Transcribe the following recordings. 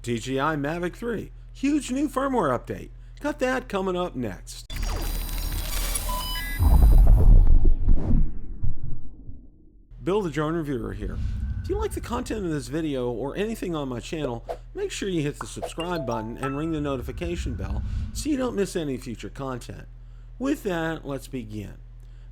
DJI Mavic 3, huge new firmware update. Got that coming up next. Bill the Drone Reviewer here. If you like the content of this video or anything on my channel, make sure you hit the subscribe button and ring the notification bell so you don't miss any future content. With that, let's begin.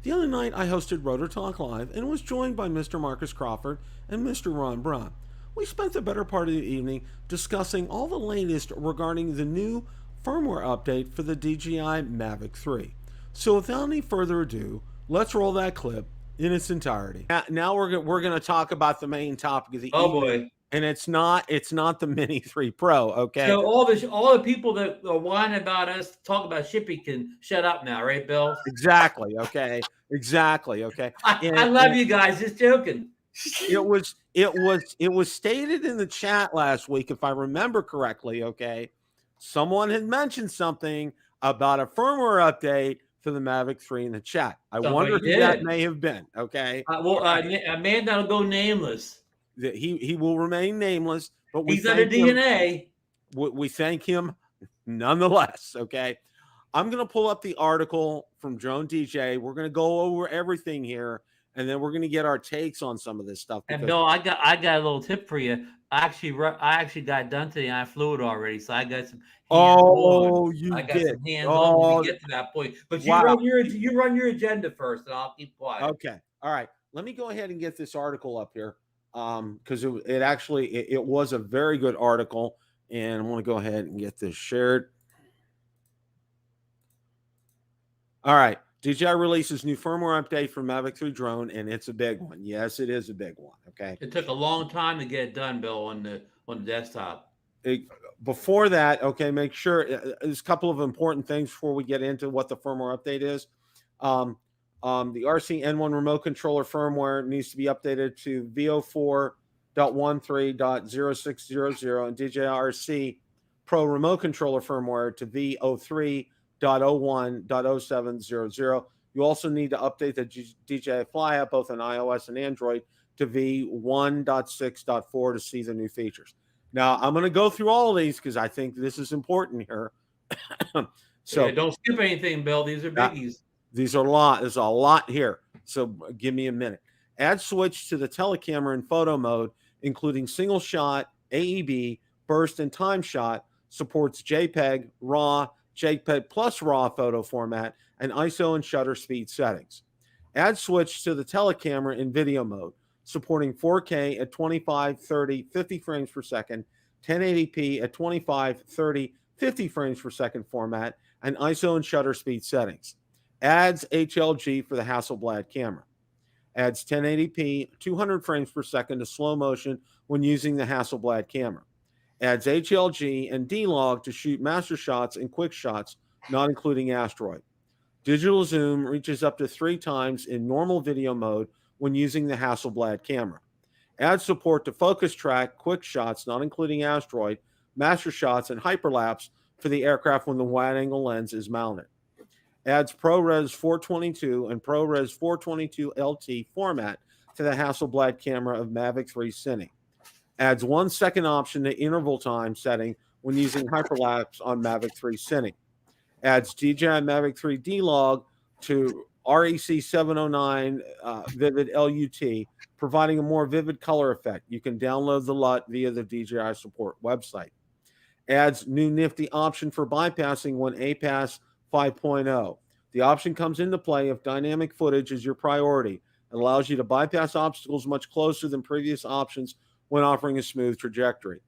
The other night I hosted Rotor Talk Live and was joined by Mr. Marcus Crawford and Mr. Ron Braun. We spent the better part of the evening discussing all the latest regarding the new firmware update for the DJI Mavic 3. So without any further ado, let's roll that clip in its entirety. Now we're going to talk about the main topic of the evening. Boy. And it's not the Mini 3 Pro, okay? So all the people that are whining about us talk about shipping can shut up now, right, Bill? Exactly, okay. Exactly, okay. I love you guys, just joking. It was stated in the chat last week, if I remember correctly, okay? Someone had mentioned something about a firmware update for the Mavic 3 in the chat. I wonder who that may have been, okay? A man that'll go nameless. He will remain nameless, but he's under DNA. We thank him nonetheless, okay? I'm going to pull up the article from Drone DJ. We're going to go over everything here, and then we're going to get our takes on some of this stuff. And Bill, I got a little tip for you. I actually got done today, and I flew it already, so I got some. You I got did. some hands on to get to that point. But you run your agenda first, and I'll keep quiet. Okay. All right. Let me go ahead and get this article up here, because it was a very good article, and I want to go ahead and get this shared. All right. DJI releases new firmware update for Mavic 3 drone, and it's a big one. Yes, it is a big one. Okay. It took a long time to get it done, Bill, on the desktop. Before that, okay, make sure there's a couple of important things before we get into what the firmware update is. The RC-N1 remote controller firmware needs to be updated to V04.13.0600 and DJI RC Pro remote controller firmware to V03.01.0700. You also need to update the DJI Fly app, both on iOS and Android, to V1.6.4 to see the new features. Now, I'm going to go through all of these because I think this is important here. So don't skip anything, Bill. These are biggies. These are a lot. There's a lot here. So give me a minute. Add switch to the telecamera in photo mode, including single shot, AEB, burst, and time shot. Supports JPEG, RAW, JPEG plus RAW photo format, and ISO and shutter speed settings. Add switch to the telecamera in video mode, supporting 4K at 25, 30, 50 frames per second, 1080p at 25, 30, 50 frames per second format, and ISO and shutter speed settings. Adds HLG for the Hasselblad camera. Adds 1080p, 200 frames per second to slow motion when using the Hasselblad camera. Adds HLG and D-Log to shoot master shots and quick shots, not including asteroid. Digital zoom reaches up to 3 times in normal video mode when using the Hasselblad camera. Adds support to focus track, quick shots, not including asteroid, master shots, and hyperlapse for the aircraft when the wide-angle lens is mounted. Adds ProRes 422 and ProRes 422 LT format to the Hasselblad camera of Mavic 3 Cine. Adds 1 second option to interval time setting when using hyperlapse on Mavic 3 Cine. Adds DJI Mavic 3 D-Log to REC 709 Vivid LUT, providing a more vivid color effect. You can download the LUT via the DJI support website. Adds new nifty option for bypassing when APAS 5.0. The option comes into play if dynamic footage is your priority. It allows you to bypass obstacles much closer than previous options when offering a smooth trajectory.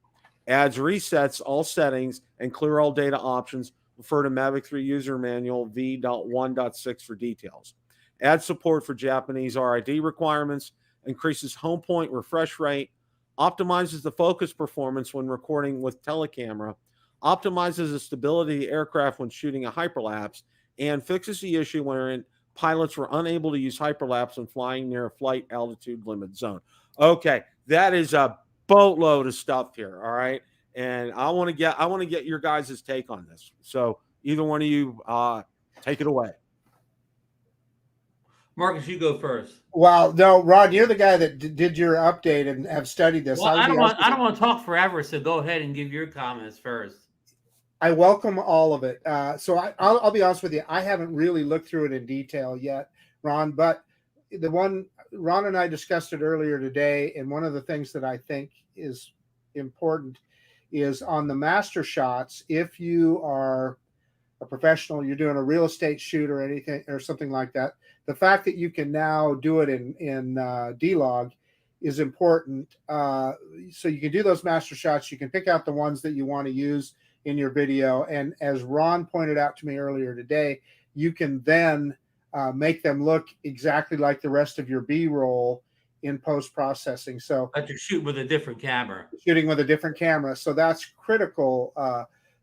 Adds resets all settings and clear all data options. Refer to Mavic 3 user manual V.1.6 for details. Adds support for Japanese RID requirements. Increases home point refresh rate. Optimizes the focus performance when recording with telecamera. Optimizes the stability of the aircraft when shooting a hyperlapse. And fixes the issue wherein pilots were unable to use hyperlapse when flying near a flight altitude limit zone. Okay, that is a boatload of stuff here, all right? And I want to get your guys' take on this. So either one of you take it away. Marcus, you go first. Well, no, Ron, you're the guy that did your update and have studied this. Well, I don't want to talk forever, so go ahead and give your comments first. I welcome all of it. So I'll be honest with you. I haven't really looked through it in detail yet, Ron, but the one Ron and I discussed it earlier today. And one of the things that I think is important is on the master shots. If you are a professional, you're doing a real estate shoot or anything or something like that, the fact that you can now do it in D-Log is important. So you can do those master shots. You can pick out the ones that you want to use in your video. And as Ron pointed out to me earlier today, you can then make them look exactly like the rest of your B-roll in post-processing. So but you're shooting with a different camera. Shooting with a different camera. So that's critical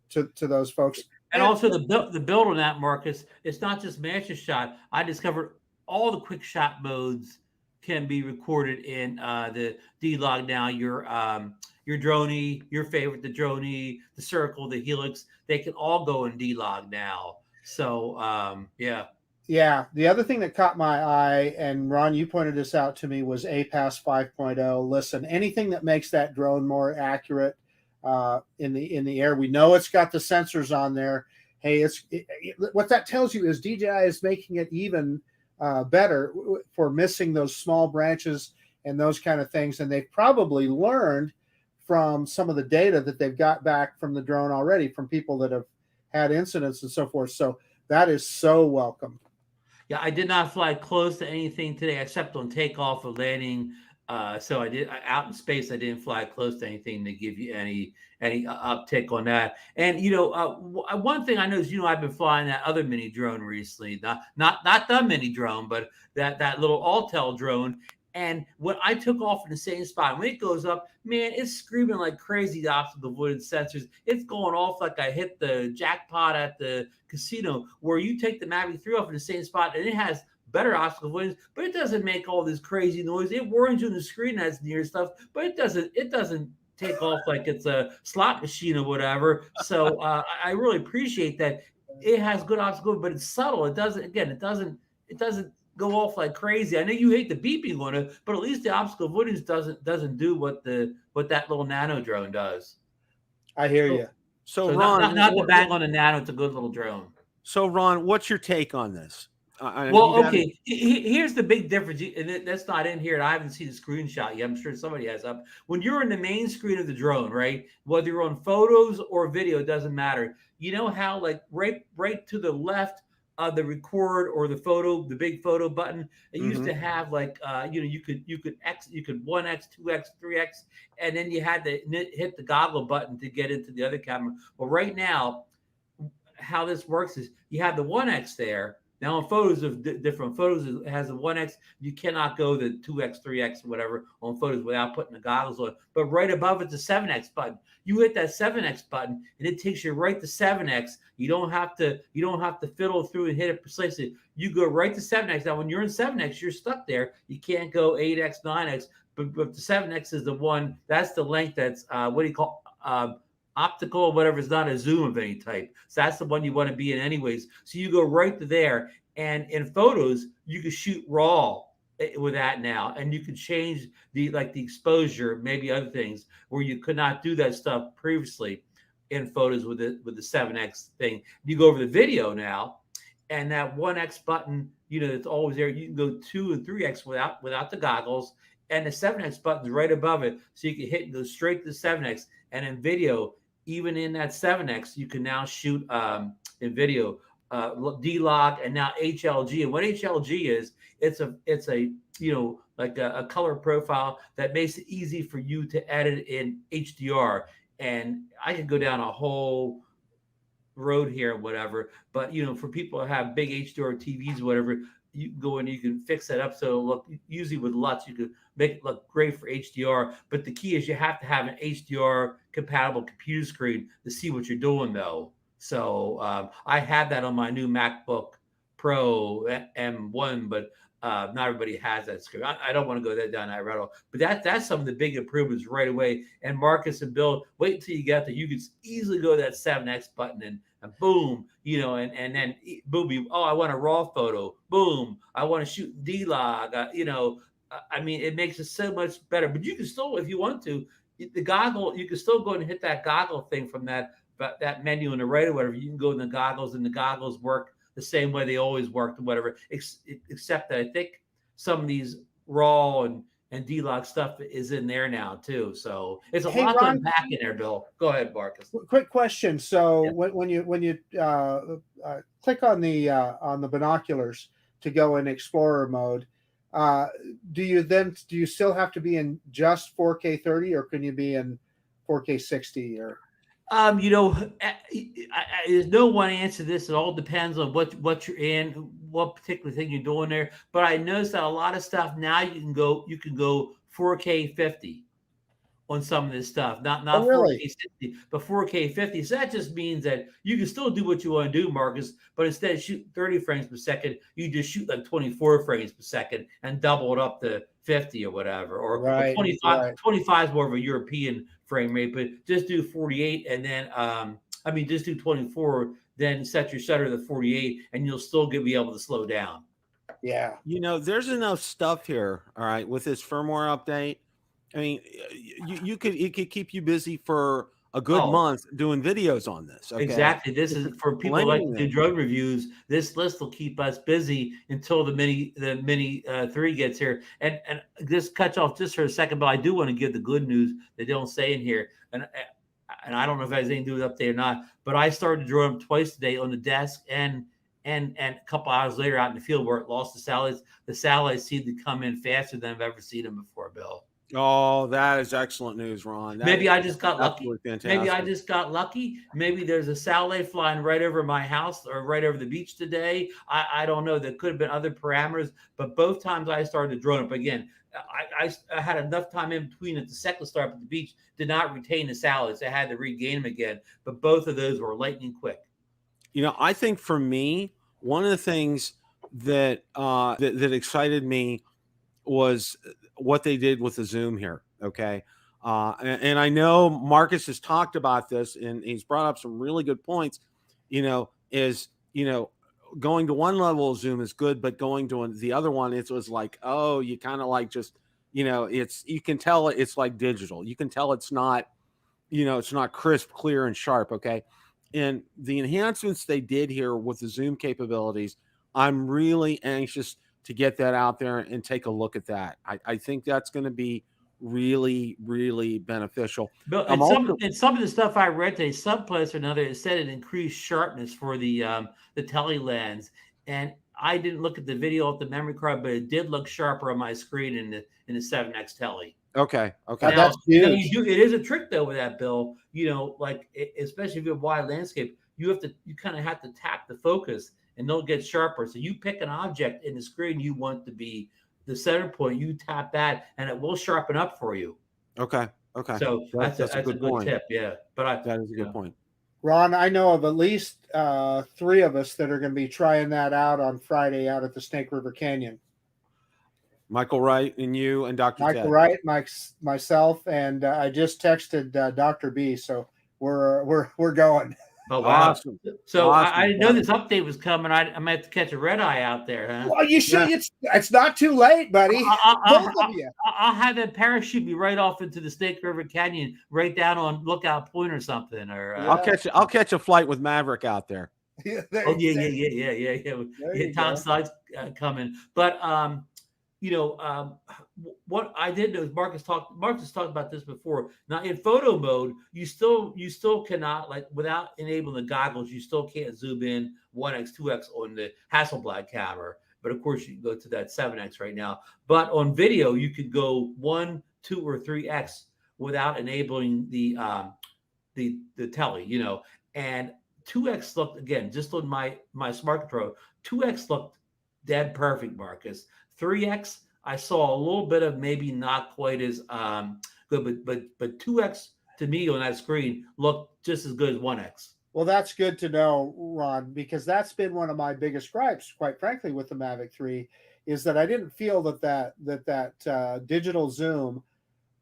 to those folks. And also the build on that, Marcus, it's not just master shot. I discovered all the quick shot modes can be recorded in the D-Log now. Your droney, your favorite, the droney, the circle, the helix, they can all go in D-Log now. So yeah. Yeah. The other thing that caught my eye, and Ron, you pointed this out to me, was APAS 5.0. Listen, anything that makes that drone more accurate in the air. We know it's got the sensors on there. Hey, what that tells you is DJI is making it even better for missing those small branches and those kind of things. And they've probably learned from some of the data that they've got back from the drone already, from people that have had incidents and so forth. So that is so welcome. Yeah, I did not fly close to anything today except on takeoff or landing. So I did out in space. I didn't fly close to anything to give you any uptick on that. And one thing I know is I've been flying that other mini drone recently, not the mini drone, but that little Altel drone. And when I took off in the same spot, when it goes up, man, it's screaming like crazy. The obstacle avoidance sensors, it's going off like I hit the jackpot at the casino. Where you take the Mavic 3 off in the same spot, and it has better obstacle avoidance, but it doesn't make all this crazy noise. It warns you on the screen that's near stuff, but it doesn't take off like it's a slot machine or whatever. So I really appreciate that. It has good obstacle, but it's subtle. It doesn't go off like crazy. I know you hate the beeping on it, but at least the obstacle avoidance doesn't do what that little nano drone does. I hear you. So Ron, not to bang on a nano, it's a good little drone. So Ron, what's your take on this? Okay. Here's the big difference, and that's not in here. And I haven't seen the screenshot yet. I'm sure somebody has up. When you're in the main screen of the drone, right? Whether you're on photos or video, it doesn't matter. You know how, like, right to the left of the record or the photo, the big photo button, it used to have like you could 1x, 2x, 3x, and then you had to hit the goggle button to get into the other camera. Well, right now, how this works is you have the 1x there. Now, on photos of different photos, it has a 1x. You cannot go the 2x, 3x, whatever on photos without putting the goggles on. But right above it's a 7x button. You hit that 7x button, and it takes you right to 7x. You don't have to fiddle through and hit it precisely. You go right to 7x. Now, when you're in 7x, you're stuck there. You can't go 8x, 9x. But the 7x is the one. That's the length. That's what do you call optical or whatever. It's not a zoom of any type. So that's the one you want to be in anyways. So you go right to there. And in photos, you can shoot raw with that now. And you can change the exposure, maybe other things where you could not do that stuff previously in photos with the 7X thing. You go over the video now, and that 1X button, it's always there. You can go 2 and 3X without the goggles. And the 7X button's right above it. So you can hit and go straight to the 7X. And in video, even in that 7X, you can now shoot in video D-Log and now HLG. And what HLG is, it's a like a color profile that makes it easy for you to edit in HDR. And I could go down a whole road here, whatever. But for people who have big HDR TVs, whatever, you can go in, you can fix that up so it'll look, usually with LUTs, you can make it look great for HDR. But the key is you have to have an HDR compatible computer screen to see what you're doing, though. So I have that on my new MacBook Pro M1, but not everybody has that screen. I don't want to go down that road. But that's some of the big improvements right away. And Marcus and Bill, wait until you get there. You can easily go to that 7X button and and boom, and then boom, oh, I want a raw photo, boom, I want to shoot D-Log, I mean, it makes it so much better. But you can still, if you want to, the goggle, you can still go and hit that goggle thing from that menu on the right or whatever. You can go in the goggles, and the goggles work the same way they always worked or whatever, except that I think some of these raw and D-Log stuff is in there now too. So it's a lot to unpack in there, Bill. Go ahead, Marcus. Quick question. So when you click on the binoculars to go in Explorer mode, do you still have to be in just 4K 30, or can you be in 4K 60 or? There's no one answer to this. It all depends on what you're in, what particular thing you're doing there. But I noticed that a lot of stuff now you can go 4K 50 on some of this stuff. Not 4K 60, but 4K 50. So that just means that you can still do what you want to do, Marcus, but instead of shooting 30 frames per second, you just shoot like 24 frames per second and double it up to 50 or whatever. Or 25. 25 is more of a European frame rate, but just do 48 and then just do 24, then set your shutter to 48, and you'll still be able to slow down. Yeah. There's enough stuff here, all right, with this firmware update. I mean, it could keep you busy for a good month doing videos on this. Okay? Exactly. This is for people who like to do drone reviews. This list will keep us busy until the Mini 3 gets here. And just cut off just for a second, but I do want to give the good news that they don't say in here. And I don't know if it has anything to do with update or not, but I started drawing them twice today on the desk and a couple hours later out in the field where it lost the satellites. The satellites seem to come in faster than I've ever seen them before, Bill. Oh, that is excellent news, Ron. Maybe I just got lucky. Fantastic. Maybe I just got lucky. Maybe there's a satellite flying right over my house or right over the beach today. I don't know. There could have been other parameters, but both times I started to drone up again. I had enough time in between at the second start at the beach, did not retain the satellites. I had to regain them again, but both of those were lightning quick. I think for me, one of the things that that excited me was what they did with the zoom here. Okay. And I know Marcus has talked about this and he's brought up some really good points, going to one level of zoom is good, but going to the other one, it was like, oh, you kind of like just, you can tell it's like digital. You can tell it's not, it's not crisp, clear, and sharp. Okay. And the enhancements they did here with the zoom capabilities, I'm really anxious to get that out there and take a look at that. I think that's going to be really, really beneficial. But some of the stuff I read today, some place or another, it said it increased sharpness for the tele lens. And I didn't look at the video off the memory card, but it did look sharper on my screen in the 7X tele. Okay. Now, that's huge. it is a trick though with that, Bill. Especially if you have wide landscape, you kind of have to tap the focus, and they'll get sharper. So you pick an object in the screen you want to be the center point, you tap that, and it will sharpen up for you. Okay. So that's a good tip. Yeah, but that is a good point. Ron, I know of at least 3 of us that are going to be trying that out on Friday out at the Snake River Canyon. Michael Wright and you and Dr. Michael Ted. Wright, myself, and I just texted Dr. B. So we're going. Oh wow! Awesome. So awesome. I didn't know this update was coming. I might have to catch a red eye out there, huh? Well, you should. Yeah. It's not too late, buddy. I'll have that parachute me right off into the Snake River Canyon, right down on Lookout Point or something. Or I'll catch a flight with Maverick out there. Yeah. Tom Slide's coming, but what I did know is Marcus talked about this before. Now in photo mode, you still cannot, like, without enabling the goggles, you still can't zoom in 1x, 2x on the Hasselblad camera. But of course you can go to that 7x right now. But on video, you could go 1, 2, or 3x without enabling the tele, and 2x looked, again, just on my smart controller, 2x looked dead perfect, Marcus. 3x, I saw a little bit of maybe not quite as good, but 2x to me on that screen looked just as good as 1x. Well, that's good to know, Ron, because that's been one of my biggest gripes, quite frankly, with the Mavic 3, is that I didn't feel that digital zoom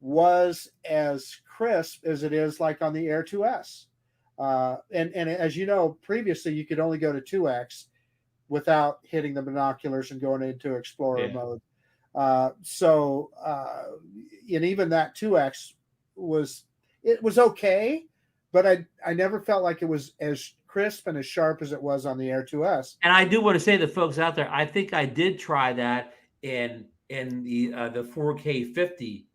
was as crisp as it is like on the Air 2S. And as you know, previously you could only go to 2x without hitting the binoculars and going into Explorer mode. And even that 2x was okay, but I never felt like it was as crisp and as sharp as it was on the Air 2S. And I do want to say to folks out there, I think I did try that in the 4K 50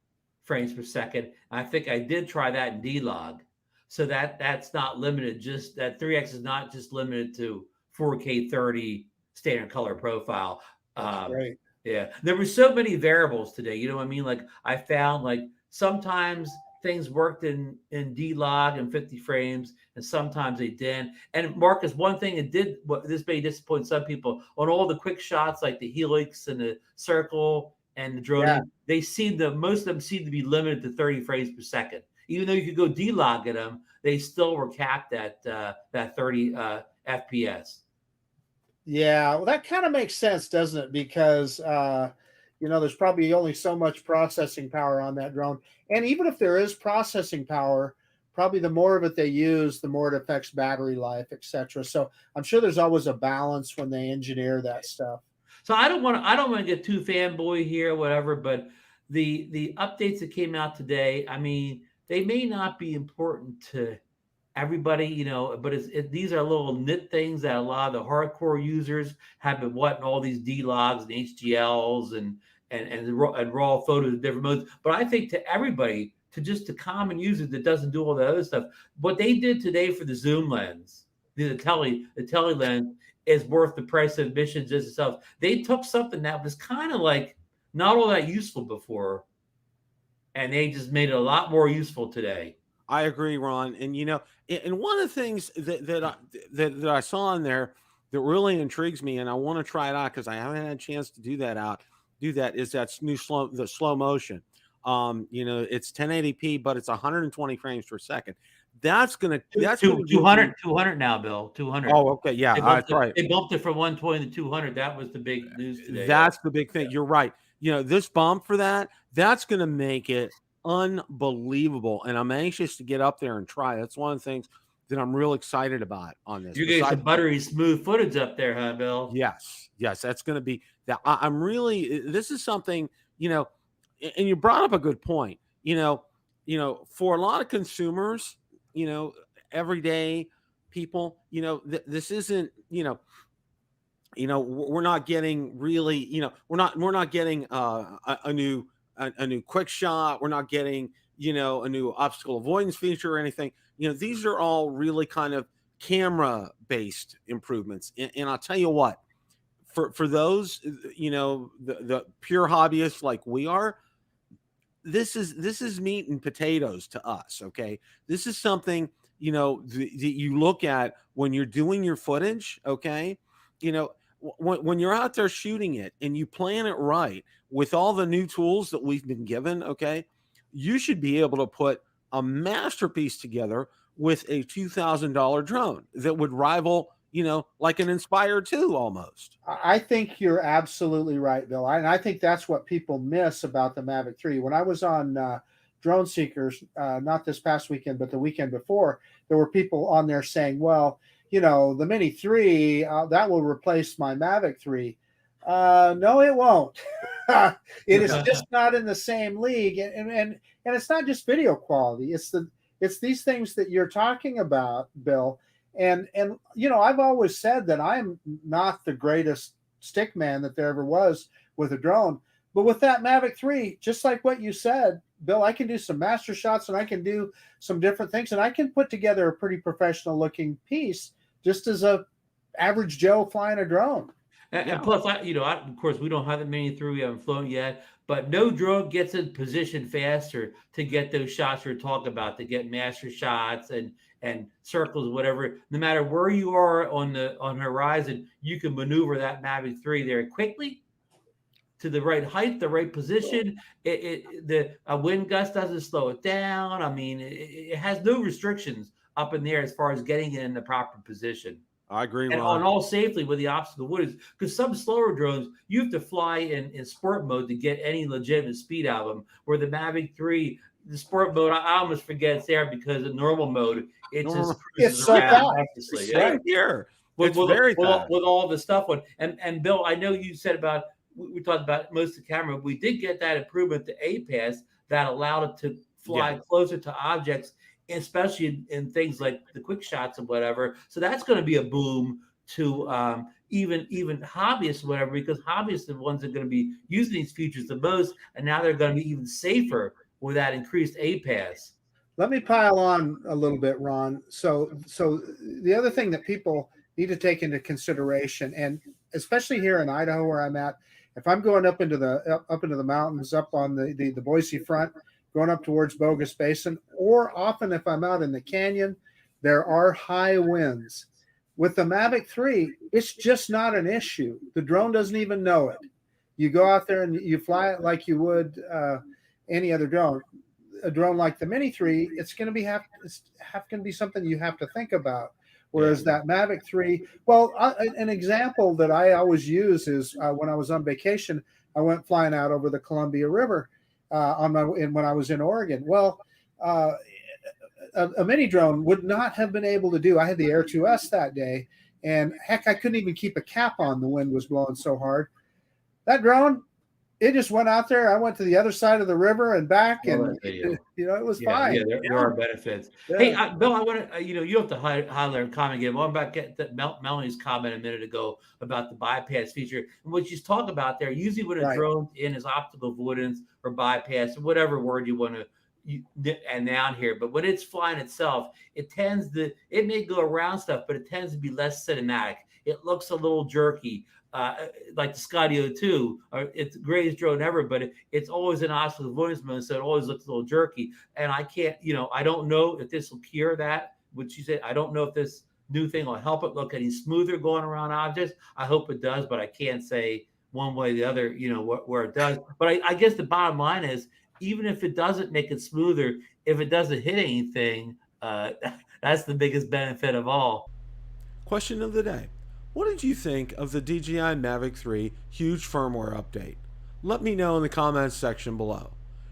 frames per second. I think I did try that in D-Log. So that's not limited. Just that 3x is not just limited to 4K 30 standard color profile. Right. Yeah, there were so many variables today. You know what I mean? Like I found like sometimes things worked in D-Log and 50 frames, and sometimes they didn't. And Marcus, one thing it did, what this may disappoint some people, on all the quick shots like the helix and the circle and the drone, most of them seem to be limited to 30 frames per second. Even though you could go D-Log at them, they still were capped at that 30 FPS. Yeah, well, that kind of makes sense, doesn't it? Because there's probably only so much processing power on that drone, and even if there is processing power, probably the more of it they use, the more it affects battery life, etc. So I'm sure there's always a balance when they engineer that stuff. So I don't want to get too fanboy here, or whatever, but the updates that came out today, I mean, they may not be important to everybody, but these are little nit things that a lot of the hardcore users have been wanting, all these D-Logs and HDLs and raw photos of different modes. But I think to everybody, to just the common user that doesn't do all the other stuff, what they did today for the zoom lens, the tele lens, is worth the price of admission just itself. They took something that was kind of like not all that useful before, and they just made it a lot more useful today. I agree, Ron. And and one of the things that I saw in there that really intrigues me, and I want to try it out because I haven't had a chance to do that, is that new slow motion. It's 1080p, but it's 120 frames per second. That's 200 now, Bill. 200. Oh, okay, yeah, that's right. They bumped it from 120 to 200. That was the big news today. That's the big thing. You're right. This bump for that's going to make it unbelievable, and I'm anxious to get up there and try. That's one of the things that I'm real excited about on this. You're getting some buttery smooth footage up there, huh, Bill? Yes, that's going to be that. I'm really. This is something, and you brought up a good point. For a lot of consumers, everyday people, this isn't, we're not getting really, we're not getting a new quick shot. We're not getting, a new obstacle avoidance feature or anything. These are all really kind of camera based improvements. And I'll tell you what, for those, the pure hobbyists like we are, this is meat and potatoes to us. Okay. This is something, that you look at when you're doing your footage. Okay. When you're out there shooting it and you plan it right with all the new tools that we've been given, okay, you should be able to put a masterpiece together with a $2,000 drone that would rival, like an Inspire 2 almost. I think you're absolutely right, Bill. And I think that's what people miss about the Mavic 3. When I was on Drone Seekers, not this past weekend, but the weekend before, there were people on there saying, well, the Mini 3, that will replace my Mavic 3. No, it won't. It is just not in the same league. And it's not just video quality. It's these things that you're talking about, Bill. And I've always said that I'm not the greatest stick man that there ever was with a drone. But with that Mavic 3, just like what you said, Bill, I can do some master shots and I can do some different things. And I can put together a pretty professional looking piece just as a average Joe flying a drone. And plus, of course, we don't have the Mini 3. We haven't flown yet. But no drone gets in position faster to get those shots we're talking about, to get master shots and circles, whatever. No matter where you are on horizon, you can maneuver that Mavic 3 there quickly to the right height, the right position. A wind gust doesn't slow it down. I mean, it has no restrictions up in there as far as getting it in the proper position. I agree. And on all safely with the obstacle avoidance, because some slower drones, you have to fly in sport mode to get any legitimate speed out of them, where the Mavic 3, the sport mode, I almost forget it's there because in normal mode, it just It's cruises so around fast. endlessly. Same here. It's with, very with, fast. with all the stuff on. And Bill, I know you said about, we talked about most of the camera. We did get that improvement to APAS that allowed it to fly closer to objects, especially in things like the quick shots and whatever. So that's going to be a boom to even hobbyists or whatever, because hobbyists are the ones that are going to be using these features the most, and now they're going to be even safer with that increased APAS. Let me pile on a little bit, Ron. So the other thing that people need to take into consideration, and especially here in Idaho where I'm at, if I'm going up into the mountains, up on the Boise front, going up towards Bogus Basin, or often if I'm out in the canyon, there are high winds. With the Mavic 3, it's just not an issue. The drone doesn't even know it. You go out there and you fly it like you would any other drone. A drone like the Mini 3, it's going to be something you have to think about. Whereas that Mavic 3, well, an example that I always use is when I was on vacation, I went flying out over the Columbia River when I was in Oregon. Well, a mini drone would not have been able to do. I had the Air 2S that day, and heck, I couldn't even keep a cap on. The wind was blowing so hard. That drone, it just went out there. I went to the other side of the river and back, and it was fine. Yeah, there are benefits. Yeah. Hey, Bill, I want to, you have to highlight and comment again. Well, I'm about to get Melanie's comment a minute ago about the bypass feature. And what she's talking about there, usually when a drone in is optical avoidance or bypass, or whatever word you want to and down here, but when it's flying itself, it may go around stuff, but it tends to be less cinematic. It looks a little jerky, like the Scotty 02. It's the greatest drone ever, but it's always in optical avoidance mode, so it always looks a little jerky. And I can't, I don't know if this will cure that. What she said, I don't know if this new thing will help it look any smoother going around objects. I hope it does, but I can't say one way or the other, where it does. But I guess the bottom line is, even if it doesn't make it smoother, if it doesn't hit anything, that's the biggest benefit of all. Question of the day. What did you think of the DJI Mavic 3 huge firmware update? Let me know in the comments section below.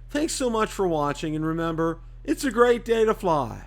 Thanks so much for watching, and remember, it's a great day to fly.